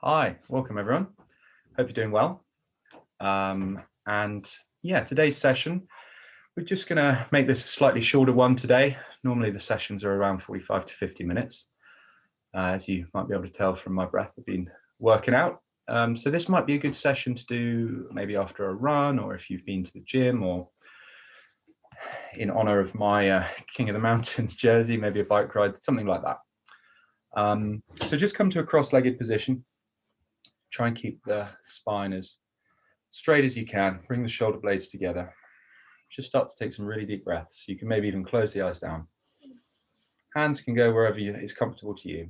Hi, welcome everyone. Hope you're doing well. And yeah, today's session, we're just going to make this a slightly shorter one today. Normally the sessions are around 45 to 50 minutes. As you might be able to tell from my breath, I've been working out. So this might be a good session to do maybe after a run, or if you've been to the gym, or in honor of my King of the Mountains jersey, maybe a bike ride, something like that. So just come to a cross-legged position. Try and keep the spine as straight as you can. Bring the shoulder blades together. Just start to take some really deep breaths. You can maybe even close the eyes down. Hands can go wherever is comfortable to you.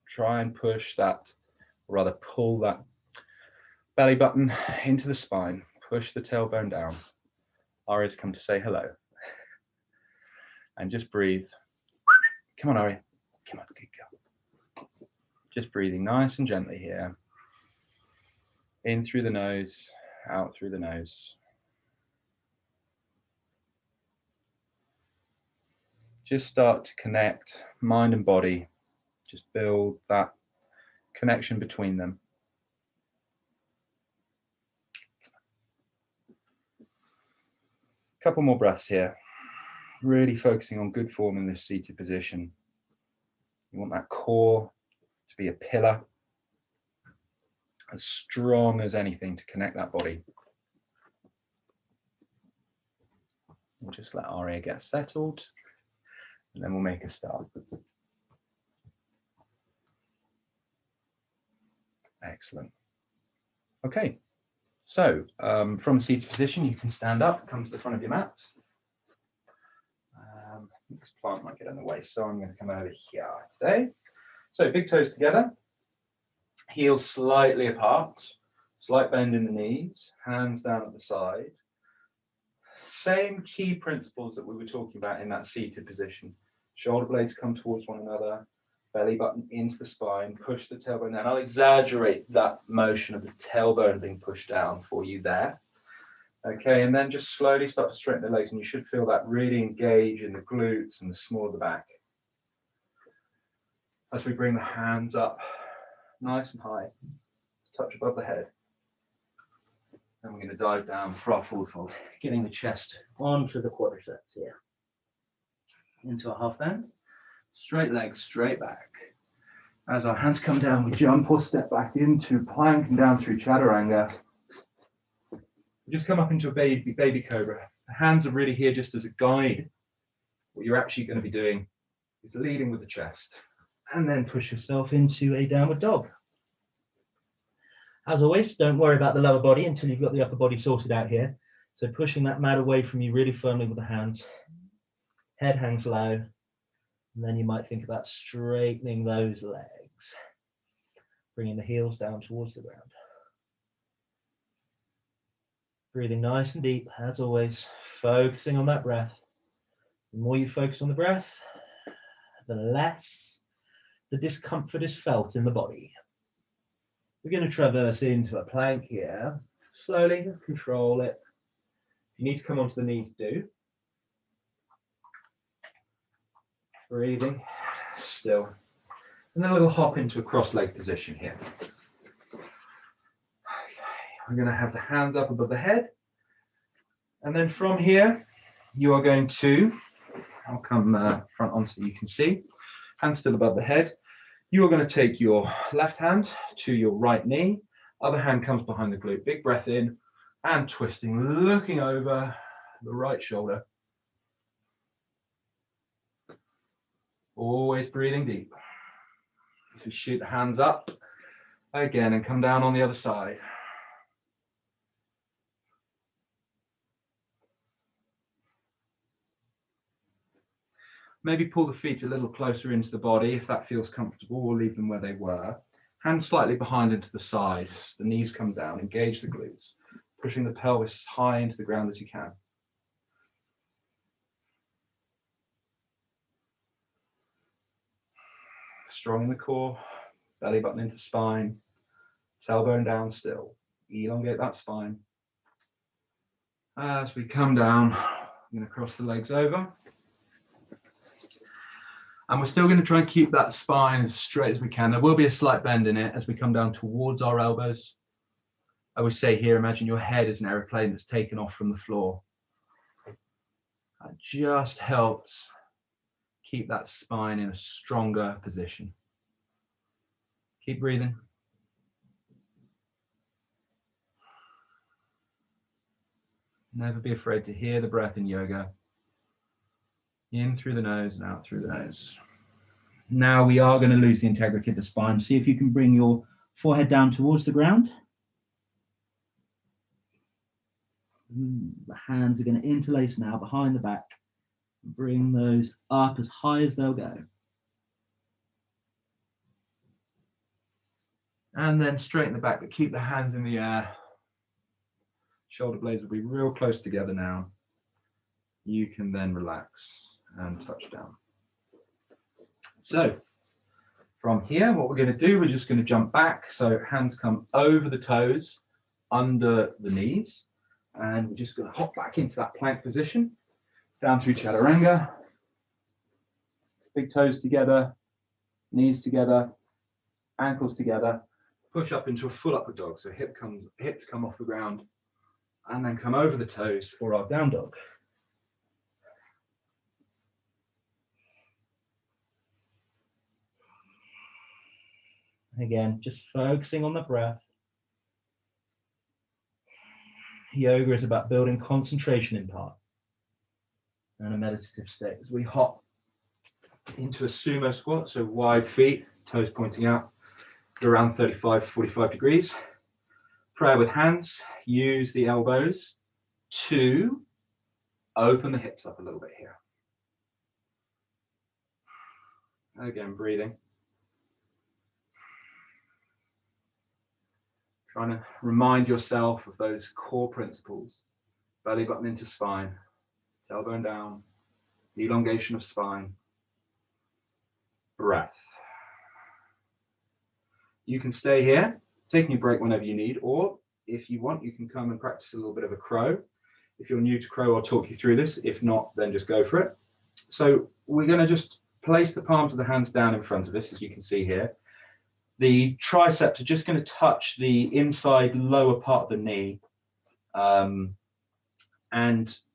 Try and push that, or rather pull that belly button into the spine. Push the tailbone down. Ari's come to say hello. And just breathe. Come on, Ari. Come on, good girl. Just breathing nice and gently here. In through the nose, out through the nose. Just start to connect mind and body. Just build that connection between them. A couple more breaths here. Really focusing on good form in this seated position. You want that core to be a pillar, as strong as anything to connect that body. We'll just let Aria get settled, and then we'll make a start. Excellent. Okay, so from a seated position, you can stand up, come to the front of your mat. This plant might get in the way, so I'm going to come over here today. So big toes together, heels slightly apart, slight bend in the knees, hands down at the side. Same key principles that we were talking about in that seated position. Shoulder blades come towards one another, belly button into the spine, push the tailbone down. I'll exaggerate that motion of the tailbone being pushed down for you there. Okay, and then just slowly start to straighten the legs, and you should feel that really engage in the glutes and the small of the back. As we bring the hands up nice and high, touch above the head. And we're going to dive down for our forward fold, getting the chest onto the quadriceps here. Into a half bend, straight legs, straight back. As our hands come down, we jump or step back into plank and down through chaturanga. We just come up into a baby cobra. The hands are really here just as a guide. What you're actually going to be doing is leading with the chest, and then push yourself into a downward dog. As always, don't worry about the lower body until you've got the upper body sorted out here. So pushing that mat away from you really firmly with the hands. Head hangs low. And then you might think about straightening those legs. Bringing the heels down towards the ground. Breathing nice and deep, as always, focusing on that breath. The more you focus on the breath, the less the discomfort is felt in the body. We're going to traverse into a plank here. Slowly, control it. If you need to come onto the knees, do. Breathing, still. And then a little hop into a cross-leg position here. We're going to have the hands up above the head. And then from here, you are going to, I'll come front on so you can see, hands still above the head. You are going to take your left hand to your right knee. Other hand comes behind the glute. Big breath in and twisting, looking over the right shoulder. Always breathing deep. As we shoot the hands up again and come down on the other side. Maybe pull the feet a little closer into the body if that feels comfortable, or leave them where they were. Hands slightly behind into the side. The knees come down, engage the glutes, pushing the pelvis high into the ground as you can. Strong in the core, belly button into spine, tailbone down still. Elongate that spine. As we come down, I'm going to cross the legs over. And we're still going to try and keep that spine as straight as we can. There will be a slight bend in it as we come down towards our elbows. I always say here, imagine your head is an aeroplane that's taken off from the floor. That just helps keep that spine in a stronger position. Keep breathing. Never be afraid to hear the breath in yoga. In through the nose and out through the nose. Now we are going to lose the integrity of the spine. See if you can bring your forehead down towards the ground. The hands are going to interlace now behind the back. Bring those up as high as they'll go. And then straighten the back, but keep the hands in the air. Shoulder blades will be real close together now. You can then relax and touch down. So from here, what we're going to do, we're just going to jump back. So hands come over the toes, under the knees, and we're just going to hop back into that plank position, down through chaturanga. Big toes together, knees together, ankles together. Push up into a full upward dog. So hips come off the ground, and then come over the toes for our down dog. Again, just focusing on the breath. Yoga is about building concentration in part and a meditative state. As we hop into a sumo squat, so wide feet, toes pointing out, around 35, 45 degrees. Prayer with hands, use the elbows to open the hips up a little bit here. Again, breathing. Trying to remind yourself of those core principles. Belly button into spine, tailbone down, elongation of spine, breath. You can stay here, taking a break whenever you need, or if you want, you can come and practice a little bit of a crow. If you're new to crow, I'll talk you through this. If not, then just go for it. So we're going to just place the palms of the hands down in front of us, as you can see here. The triceps are just going to touch the inside lower part of the knee. And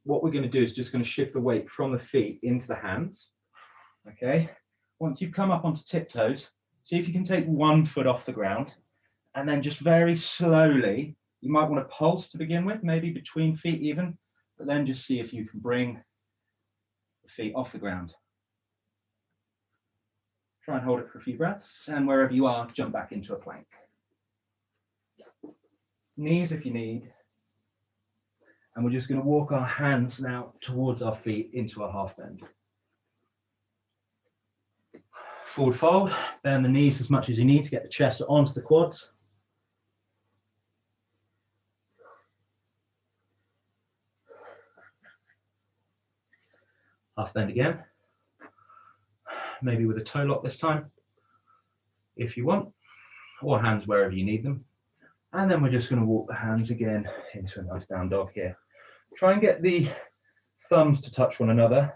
what we're going to do is just going to shift the weight from the feet into the hands. Okay. Once you've come up onto tiptoes, see if you can take one foot off the ground, and then just very slowly, you might want to pulse to begin with, maybe between feet even, but then just see if you can bring the feet off the ground. Try and hold it for a few breaths, and wherever you are, jump back into a plank. Knees if you need. And we're just going to walk our hands now towards our feet into a half bend. Forward fold, bend the knees as much as you need to get the chest onto the quads. Half bend again. Maybe with a toe lock this time, if you want, or hands wherever you need them. And then we're just going to walk the hands again into a nice down dog here. Try and get the thumbs to touch one another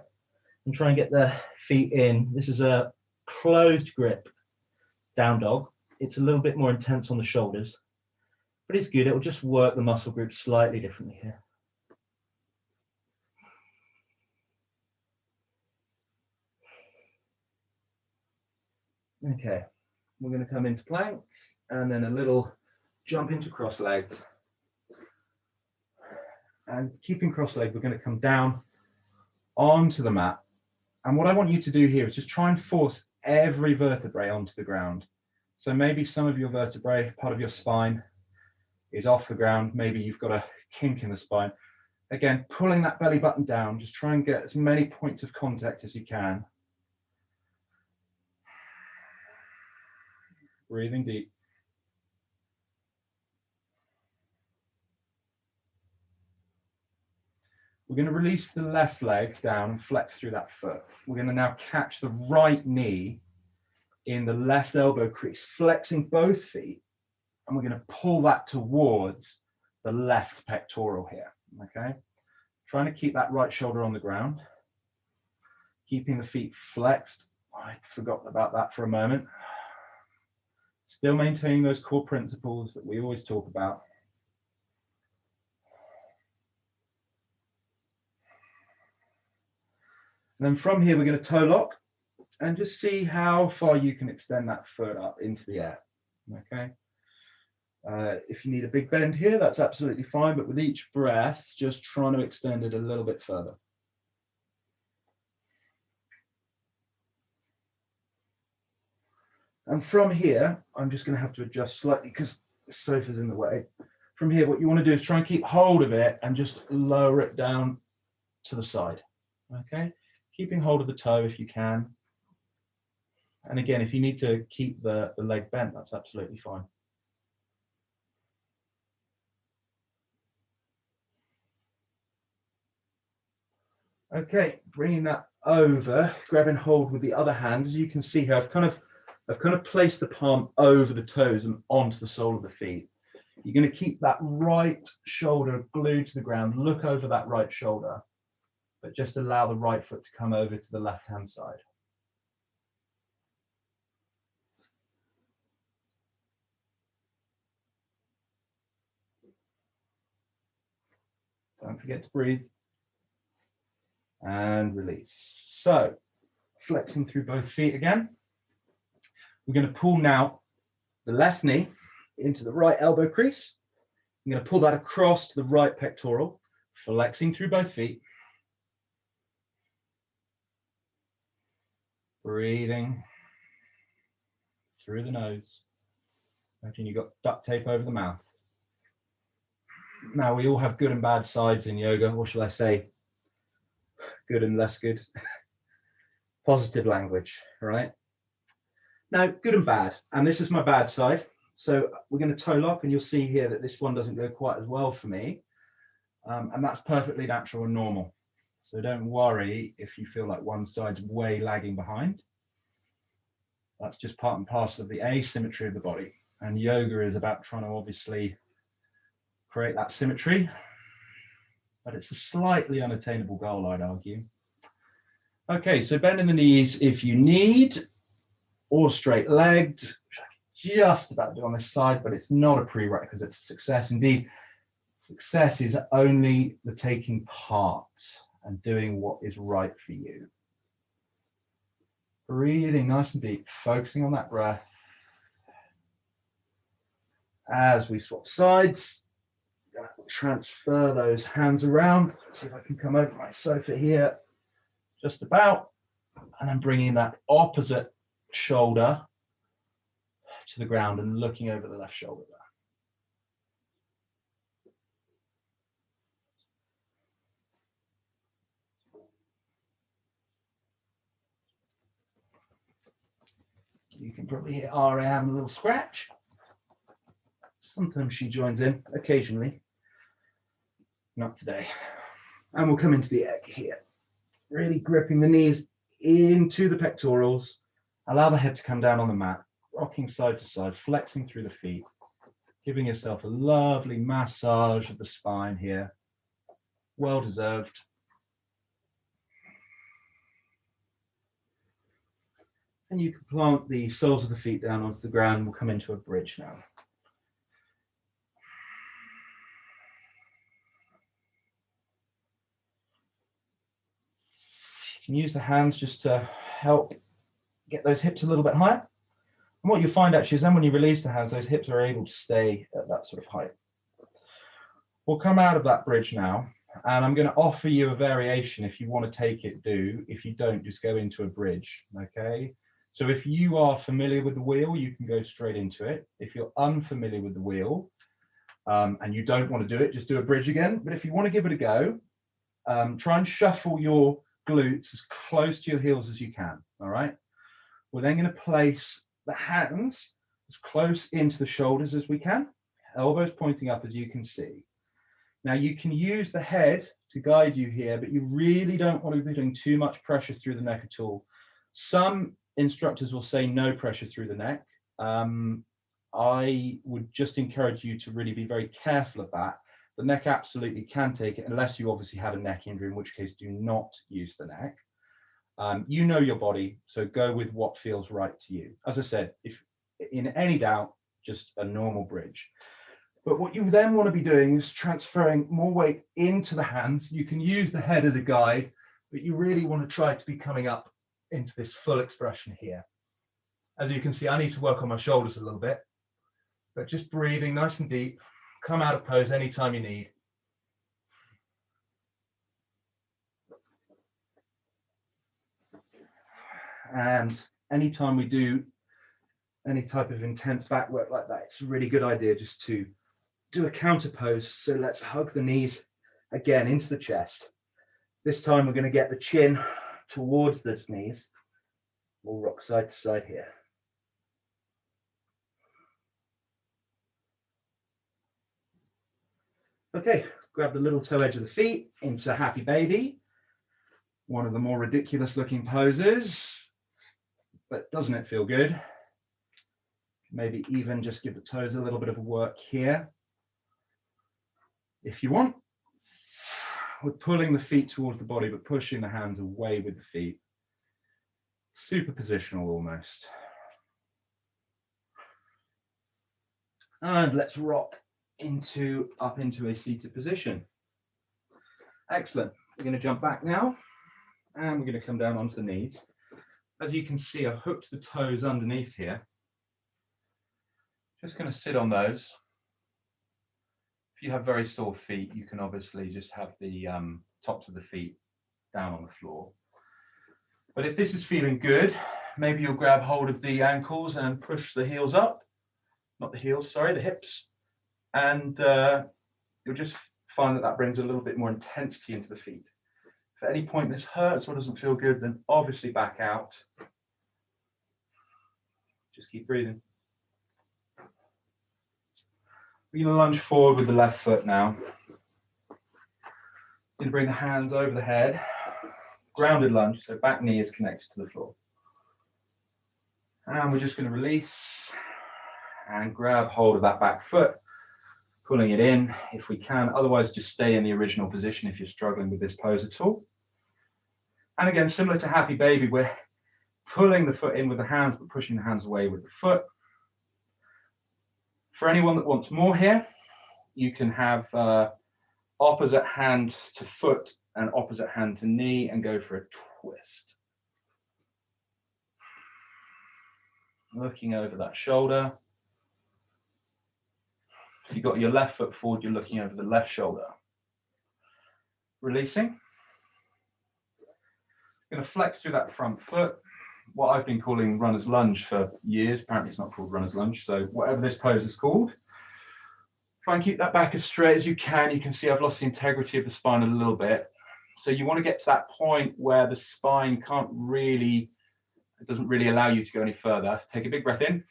and try and get the feet in. This is a closed grip down dog. It's a little bit more intense on the shoulders, but it's good. It will just work the muscle group slightly differently here. Okay, we're going to come into plank and then a little jump into cross-legged. And keeping cross-legged, we're going to come down onto the mat. And what I want you to do here is just try and force every vertebrae onto the ground. So maybe some of your vertebrae, part of your spine, is off the ground. Maybe you've got a kink in the spine. Again, pulling that belly button down, just try and get as many points of contact as you can. Breathing deep. We're going to release the left leg down and flex through that foot. We're going to now catch the right knee in the left elbow crease, flexing both feet, and we're going to pull that towards the left pectoral here, okay? Trying to keep that right shoulder on the ground, keeping the feet flexed I'd forgotten about that for a moment. Still maintaining those core principles that we always talk about. And then from here, we're going to toe lock and just see how far you can extend that foot up into the air. Okay. If you need a big bend here, that's absolutely fine. But with each breath, just trying to extend it a little bit further. And from here, I'm just going to have to adjust slightly because the sofa's in the way. From here, what you want to do is try and keep hold of it and just lower it down to the side. Okay. Keeping hold of the toe if you can. And again, if you need to keep the leg bent, that's absolutely fine. Okay, bringing that over, grabbing hold with the other hand. As you can see here, I've kind of placed the palm over the toes and onto the sole of the feet. You're going to keep that right shoulder glued to the ground. Look over that right shoulder, but just allow the right foot to come over to the left-hand side. Don't forget to breathe. And release. So, flexing through both feet again. We're going to pull now the left knee into the right elbow crease. I'm going to pull that across to the right pectoral, flexing through both feet. Breathing through the nose. Imagine you've got duct tape over the mouth. Now, we all have good and bad sides in yoga, or shall I say, good and less good. Positive language, right? Now, good and bad, and this is my bad side. So we're going to toe lock, and you'll see here that this one doesn't go quite as well for me. And that's perfectly natural and normal. So don't worry if you feel like one side's way lagging behind. That's just part and parcel of the asymmetry of the body. And yoga is about trying to obviously create that symmetry, but it's a slightly unattainable goal, I'd argue. Okay, so bending the knees if you need, or straight-legged, which I can just about do on this side, but it's not a prerequisite to success. Indeed, success is only the taking part and doing what is right for you. Breathing nice and deep, focusing on that breath. As we swap sides, I'm going to transfer those hands around. Let's see if I can come over my sofa here, just about, and then bringing that opposite shoulder to the ground and looking over the left shoulder there. You can probably hear Ariane a little scratch. Sometimes she joins in, occasionally. Not today. And we'll come into the egg here. Really gripping the knees into the pectorals. Allow the head to come down on the mat, rocking side to side, flexing through the feet, giving yourself a lovely massage of the spine here. Well deserved. And you can plant the soles of the feet down onto the ground. We'll come into a bridge now. You can use the hands just to help get those hips a little bit higher. And what you'll find actually is then when you release the hands, those hips are able to stay at that sort of height. We'll come out of that bridge now, and I'm going to offer you a variation. If you want to take it, do. If you don't, just go into a bridge, okay? So if you are familiar with the wheel, you can go straight into it. If you're unfamiliar with the wheel and you don't want to do it, just do a bridge again. But if you want to give it a go, try and shuffle your glutes as close to your heels as you can, all right? We're then going to place the hands as close into the shoulders as we can, elbows pointing up as you can see. Now you can use the head to guide you here, but you really don't want to be putting too much pressure through the neck at all. Some instructors will say no pressure through the neck. I would just encourage you to really be very careful of that. The neck absolutely can take it, unless you obviously have a neck injury, in which case do not use the neck. You know your body, so go with what feels right to you. As I said, if in any doubt, just a normal bridge. But what you then want to be doing is transferring more weight into the hands. You can use the head as a guide, but you really want to try to be coming up into this full expression here. As you can see, I need to work on my shoulders a little bit, but just breathing nice and deep. Come out of pose anytime you need. And anytime we do any type of intense back work like that, it's a really good idea just to do a counter pose. So let's hug the knees again into the chest. This time we're going to get the chin towards the knees. We'll rock side to side here. Okay, grab the little toe edge of the feet into happy baby. One of the more ridiculous looking poses, but doesn't it feel good? Maybe even just give the toes a little bit of a work here. If you want, we're pulling the feet towards the body, but pushing the hands away with the feet. Super positional almost. And let's rock up into a seated position. Excellent. We're going to jump back now, and we're going to come down onto the knees. As you can see, I've hooked the toes underneath here. Just going to sit on those. If you have very sore feet, you can obviously just have the tops of the feet down on the floor. But if this is feeling good, maybe you'll grab hold of the ankles and push the heels up. Not the heels, sorry, the hips. And you'll just find that that brings a little bit more intensity into the feet. If at any point this hurts or doesn't feel good, then obviously back out. Just keep breathing. We're going to lunge forward with the left foot now. Going to bring the hands over the head. Grounded lunge, so back knee is connected to the floor. And we're just going to release and grab hold of that back foot, pulling it in if we can. Otherwise, just stay in the original position if you're struggling with this pose at all. And again, similar to happy baby, we're pulling the foot in with the hands, but pushing the hands away with the foot. For anyone that wants more here, you can have opposite hand to foot and opposite hand to knee and go for a twist. Looking over that shoulder. If you've got your left foot forward, you're looking over the left shoulder. Releasing. Going to flex through that front foot. What I've been calling runner's lunge for years. Apparently it's not called runner's lunge. So whatever this pose is called, try and keep that back as straight as you can. You can see I've lost the integrity of the spine a little bit. So you want to get to that point where the spine it doesn't really allow you to go any further. Take a big breath in.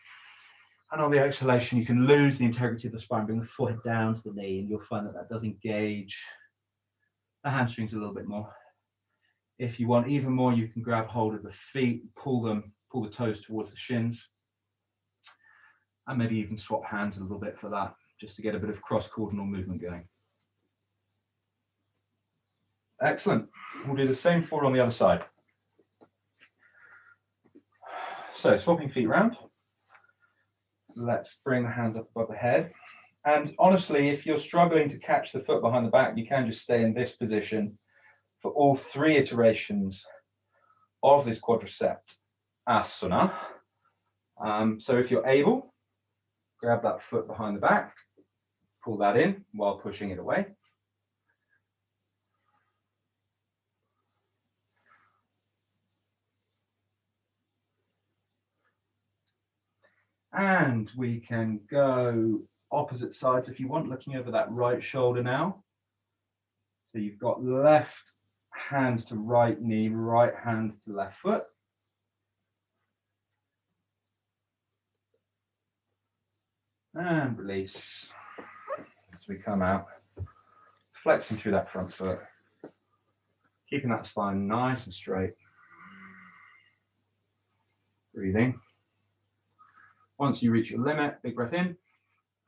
And on the exhalation, you can lose the integrity of the spine, bring the forehead down to the knee, and you'll find that that does engage the hamstrings a little bit more. If you want even more, you can grab hold of the feet, pull the toes towards the shins, and maybe even swap hands a little bit for that, just to get a bit of cross-coordinal movement going. Excellent. We'll do the same for on the other side. So swapping feet round. Let's bring the hands up above the head. And honestly, if you're struggling to catch the foot behind the back, you can just stay in this position for all 3 iterations of this quadricep asana. So if you're able, grab that foot behind the back, pull that in while pushing it away. And we can go opposite sides if you want, looking over that right shoulder now. So you've got left hand to right knee, right hand to left foot. And release as we come out, flexing through that front foot, keeping that spine nice and straight. Breathing. Once you reach your limit, big breath in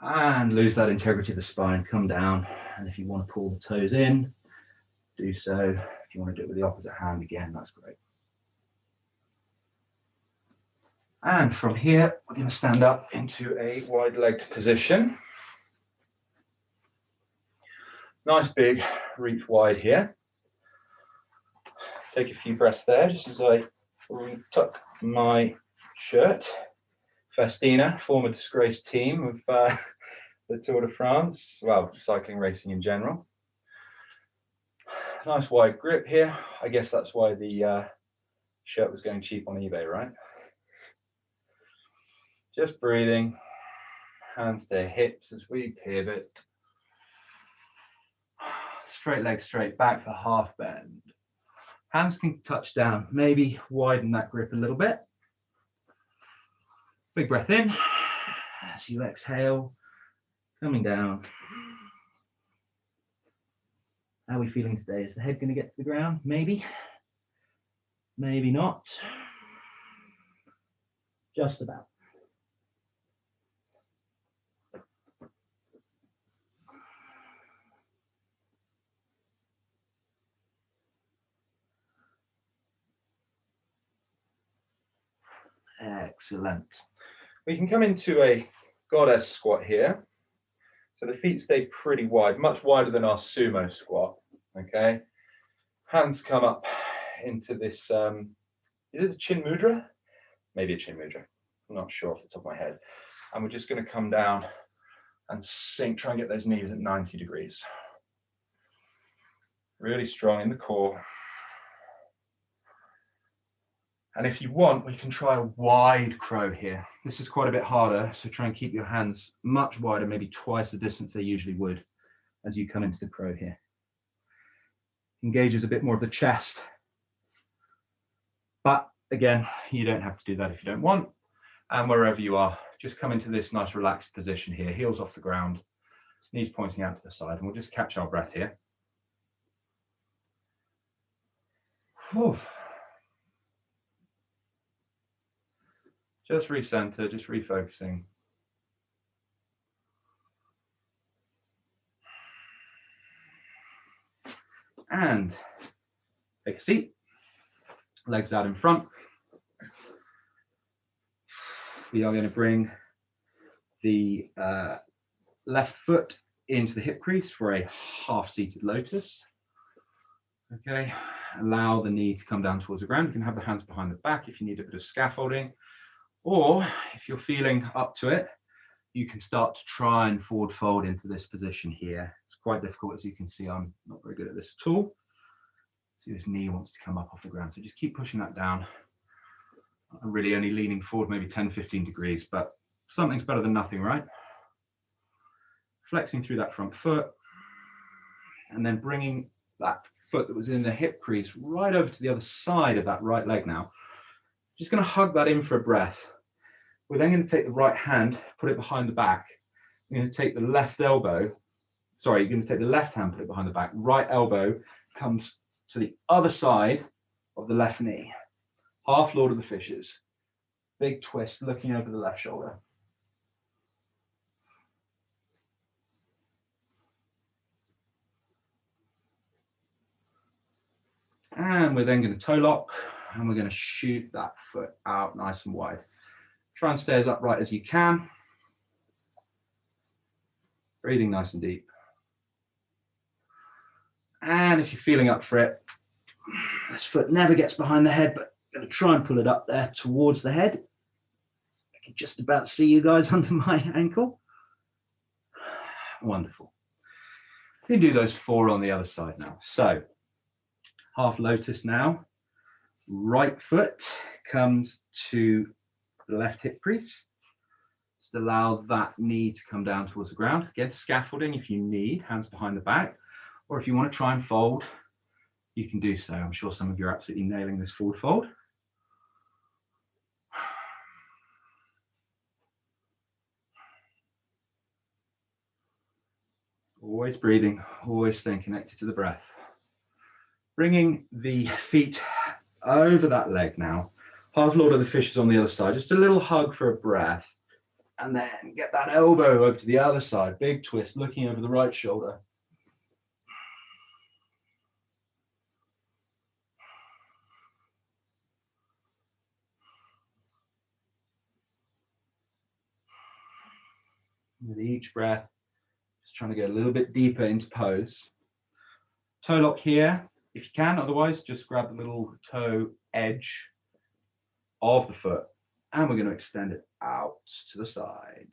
and lose that integrity of the spine, come down. And if you want to pull the toes in, do so. If you want to do it with the opposite hand again, that's great. And from here, we're going to stand up into a wide-legged position. Nice big reach wide here. Take a few breaths there, just as I retuck my shirt. Festina, former disgraced team of the Tour de France, well, cycling racing in general. Nice wide grip here. I guess that's why the shirt was going cheap on eBay, right? Just breathing, hands to hips as we pivot. Straight leg straight back for half bend. Hands can touch down, maybe widen that grip a little bit. Big breath in as you exhale, coming down. How are we feeling today? Is the head going to get to the ground? Maybe, maybe not. Just about. Excellent. We can come into a goddess squat here. So the feet stay pretty wide, much wider than our sumo squat. Okay. Hands come up into this, is it a chin mudra? Maybe a chin mudra. I'm not sure off the top of my head. And we're just going to come down and sink, try and get those knees at 90 degrees. Really strong in the core. And if you want, we can try a wide crow here. This is quite a bit harder, so try and keep your hands much wider, maybe twice the distance they usually would as you come into the crow here. Engages a bit more of the chest. But again, you don't have to do that if you don't want. And wherever you are, just come into this nice relaxed position here, heels off the ground, knees pointing out to the side, and we'll just catch our breath here. Whew. Just recenter, just refocusing. And take a seat, legs out in front. We are going to bring the left foot into the hip crease for a half-seated lotus. Okay, allow the knee to come down towards the ground. You can have the hands behind the back if you need a bit of scaffolding. Or if you're feeling up to it, you can start to try and forward fold into this position here. It's quite difficult, as you can see. I'm not very good at this at all. See, this knee wants to come up off the ground. So just keep pushing that down. I'm really only leaning forward maybe 10, 15 degrees, but something's better than nothing, right? Flexing through that front foot and then bringing that foot that was in the hip crease right over to the other side of that right leg now. Just going to hug that in for a breath. We're then going to take the right hand, put it behind the back. You're going to take the left elbow, sorry, you're going to take the left hand, put it behind the back. Right elbow comes to the other side of the left knee. Half Lord of the Fishes. Big twist, looking over the left shoulder. And we're then going to toe lock, and we're going to shoot that foot out nice and wide. Try and stay as upright as you can. Breathing nice and deep. And if you're feeling up for it, this foot never gets behind the head, but I'm going to try and pull it up there towards the head. I can just about see you guys under my ankle. Wonderful. You can do those 4 on the other side now. So half lotus now. Right foot comes to the left hip crease. Just allow that knee to come down towards the ground. Again, scaffolding if you need, hands behind the back. Or if you want to try and fold, you can do so. I'm sure some of you are absolutely nailing this forward fold. Always breathing, always staying connected to the breath. Bringing the feet over that leg now. Half Lord of the Fishes on the other side. Just a little hug for a breath. And then get that elbow over to the other side. Big twist, looking over the right shoulder. With each breath, just trying to go a little bit deeper into pose. Toe lock here, if you can, otherwise just grab the little toe edge of the foot and we're going to extend it out to the side.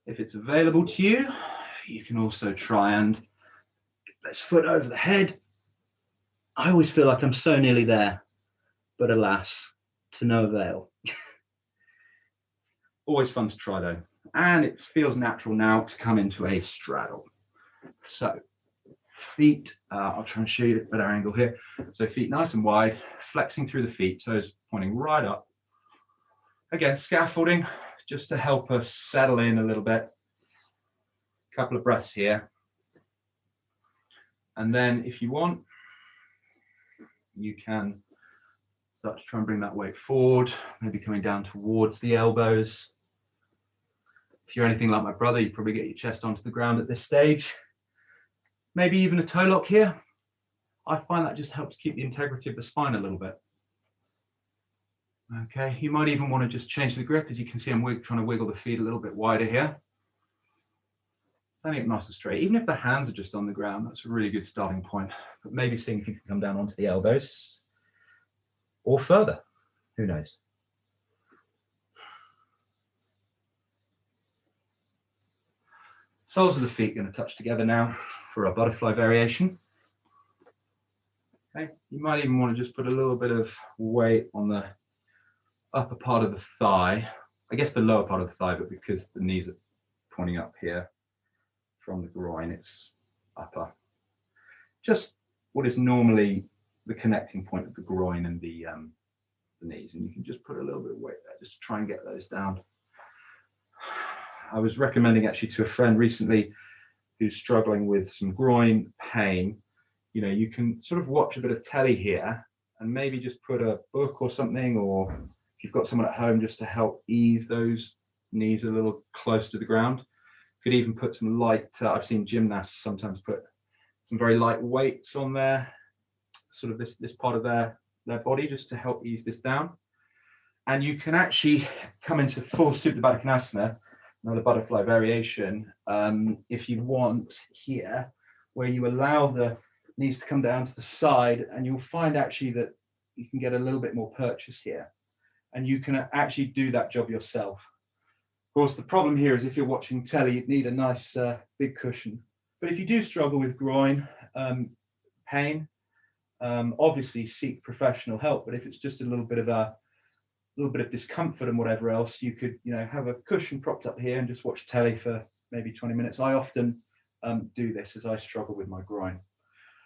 If it's available to you, you can also try and get this foot over the head. I always feel like I'm so nearly there, but alas, to no avail. Always fun to try though. And it feels natural now to come into a straddle. So feet, I'll try and show you a better angle here. So feet nice and wide, flexing through the feet, toes pointing right up. Again, scaffolding, just to help us settle in a little bit. A couple of breaths here. And then if you want, you can start to try and bring that weight forward, maybe coming down towards the elbows. If you're anything like my brother, you probably get your chest onto the ground at this stage. Maybe even a toe lock here. I find that just helps keep the integrity of the spine a little bit. Okay, you might even want to just change the grip. As you can see, I'm trying to wiggle the feet a little bit wider here. Standing up nice and straight. Even if the hands are just on the ground, that's a really good starting point. But maybe seeing if you can come down onto the elbows or further, who knows? Soles of the feet going to touch together now for our butterfly variation. Okay, you might even want to just put a little bit of weight on the upper part of the thigh. I guess the lower part of the thigh, but because the knees are pointing up here from the groin, it's upper. Just what is normally the connecting point of the groin and the knees, and you can just put a little bit of weight there just to try and get those down. I was recommending actually to a friend recently who's struggling with some groin pain, you know, you can sort of watch a bit of telly here and maybe just put a book or something, or if you've got someone at home, just to help ease those knees a little close to the ground. Could even put some light, I've seen gymnasts sometimes put some very light weights on their, sort of this part of their body, just to help ease this down. And you can actually come into full Supta Baddha Konasana, another butterfly variation, if you want here, where you allow the knees to come down to the side, and you'll find actually that you can get a little bit more purchase here, and you can actually do that job yourself. Of course, the problem here is if you're watching telly, you'd need a nice big cushion. But if you do struggle with groin pain, obviously seek professional help. But if it's just a little bit of discomfort and whatever else, you could, you know, have a cushion propped up here and just watch telly for maybe 20 minutes. I often do this as I struggle with my groin.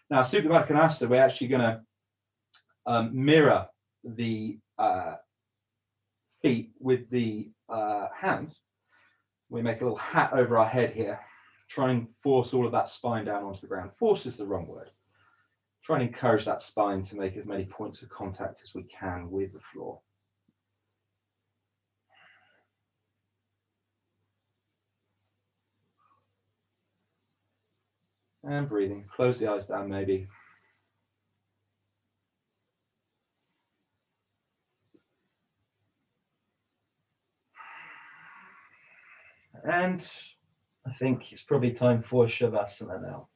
Now, Supta Baddha Konasana, we're actually going to mirror the feet with the hands. We make a little hat over our head here, try and force all of that spine down onto the ground. Force is the wrong word. Try and encourage that spine to make as many points of contact as we can with the floor. And breathing, close the eyes down maybe. And I think it's probably time for Shavasana now.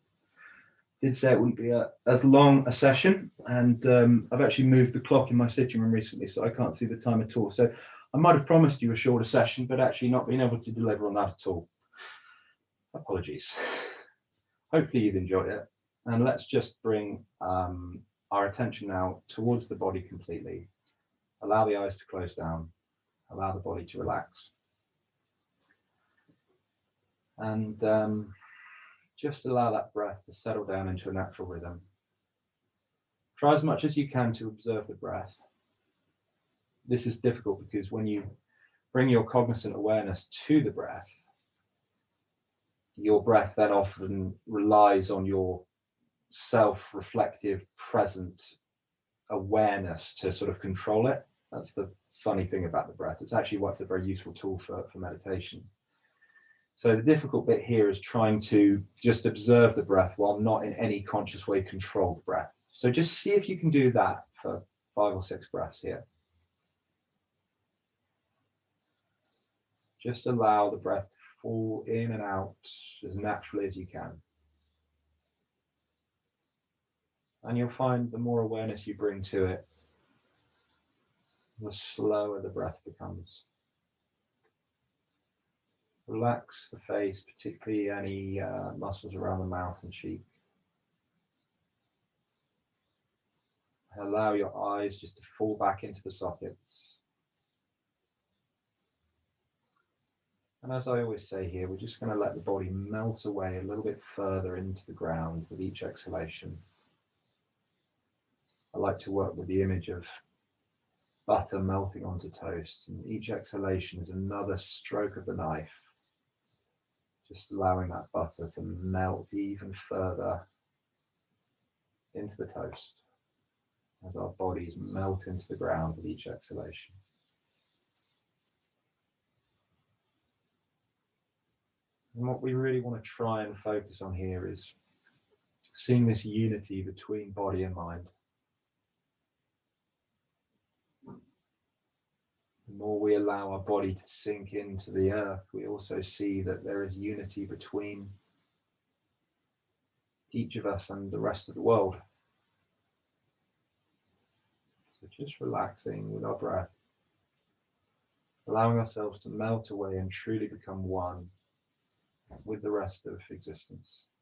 Did say it wouldn't be as long a session, and I've actually moved the clock in my sitting room recently, so I can't see the time at all. So I might have promised you a shorter session, but actually not been able to deliver on that at all. Apologies. Hopefully you've enjoyed it. And let's just bring our attention now towards the body completely. Allow the eyes to close down. Allow the body to relax. And just allow that breath to settle down into a natural rhythm. Try as much as you can to observe the breath. This is difficult because when you bring your cognizant awareness to the breath, your breath then often relies on your self-reflective, present awareness to sort of control it. That's the funny thing about the breath. It's actually what's a very useful tool for meditation. So the difficult bit here is trying to just observe the breath while not in any conscious way control the breath. So just see if you can do that for 5 or 6 breaths here. Just allow the breath to fall in and out as naturally as you can. And you'll find the more awareness you bring to it, the slower the breath becomes. Relax the face, particularly any muscles around the mouth and cheek. Allow your eyes just to fall back into the sockets. And as I always say here, we're just going to let the body melt away a little bit further into the ground with each exhalation. I like to work with the image of butter melting onto toast, and each exhalation is another stroke of the knife, just allowing that butter to melt even further into the toast as our bodies melt into the ground with each exhalation. And what we really want to try and focus on here is seeing this unity between body and mind. The more we allow our body to sink into the earth, we also see that there is unity between each of us and the rest of the world. So just relaxing with our breath, allowing ourselves to melt away and truly become one with the rest of existence.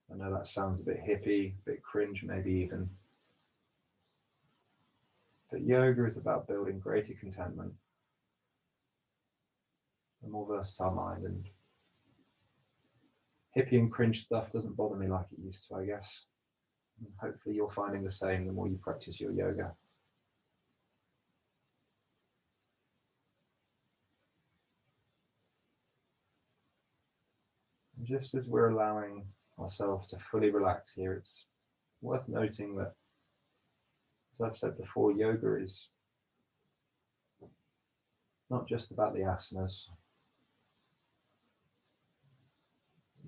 I know that sounds a bit hippie, a bit cringe maybe even, but yoga is about building greater contentment, a more versatile mind, and hippie and cringe stuff doesn't bother me like it used to, I guess. And hopefully you're finding the same the more you practice your yoga. And just as we're allowing ourselves to fully relax here, it's worth noting that, as I've said before, yoga is not just about the asanas.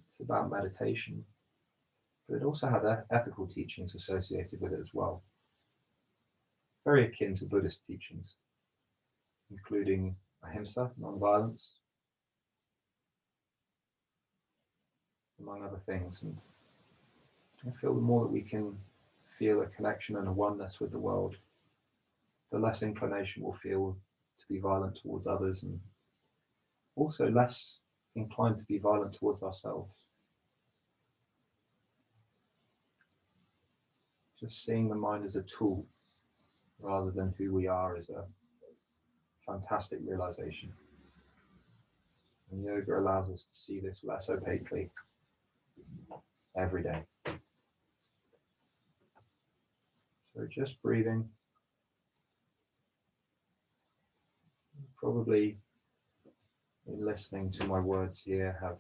It's about meditation, but it also has ethical teachings associated with it as well. Very akin to Buddhist teachings, including ahimsa, non-violence, among other things. And I feel the more that we can feel a connection and a oneness with the world, the less inclination we'll feel to be violent towards others, and also less inclined to be violent towards ourselves. Just seeing the mind as a tool rather than who we are is a fantastic realization. And yoga allows us to see this less opaquely every day. So just breathing. Probably in listening to my words here have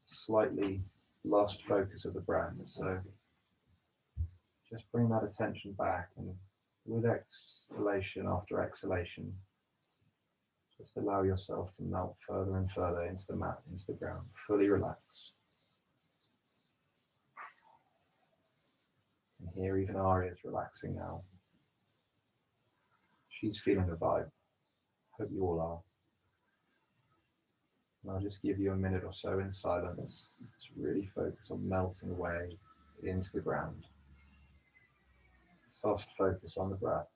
slightly lost focus of the breath. So just bring that attention back, and with exhalation after exhalation, just allow yourself to melt further and further into the mat, into the ground, fully relax. And here even Arya is relaxing now. She's feeling the vibe. Hope you all are. And I'll just give you a minute or so in silence to really focus on melting away into the ground. Soft focus on the breath.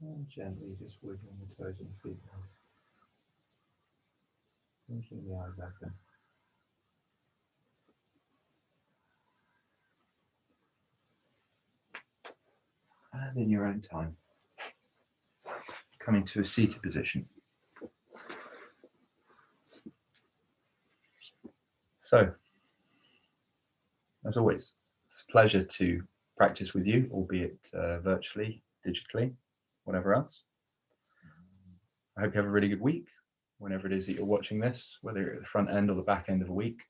And gently just wiggling the toes and feet out. Blinking the eyes open. And in your own time, coming to a seated position. So, as always, it's a pleasure to practice with you, albeit virtually, digitally, whatever else. I hope you have a really good week, whenever it is that you're watching this, whether you're at the front end or the back end of a week.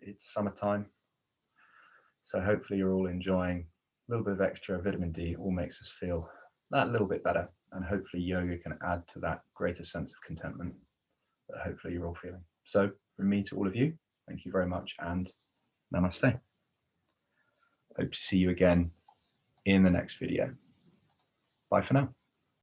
It's summertime, so hopefully you're all enjoying a little bit of extra vitamin D. All makes us feel that little bit better, and hopefully yoga can add to that greater sense of contentment that hopefully you're all feeling. So from me to all of you, thank you very much, and namaste. Hope to see you again in the next video. Bye for now.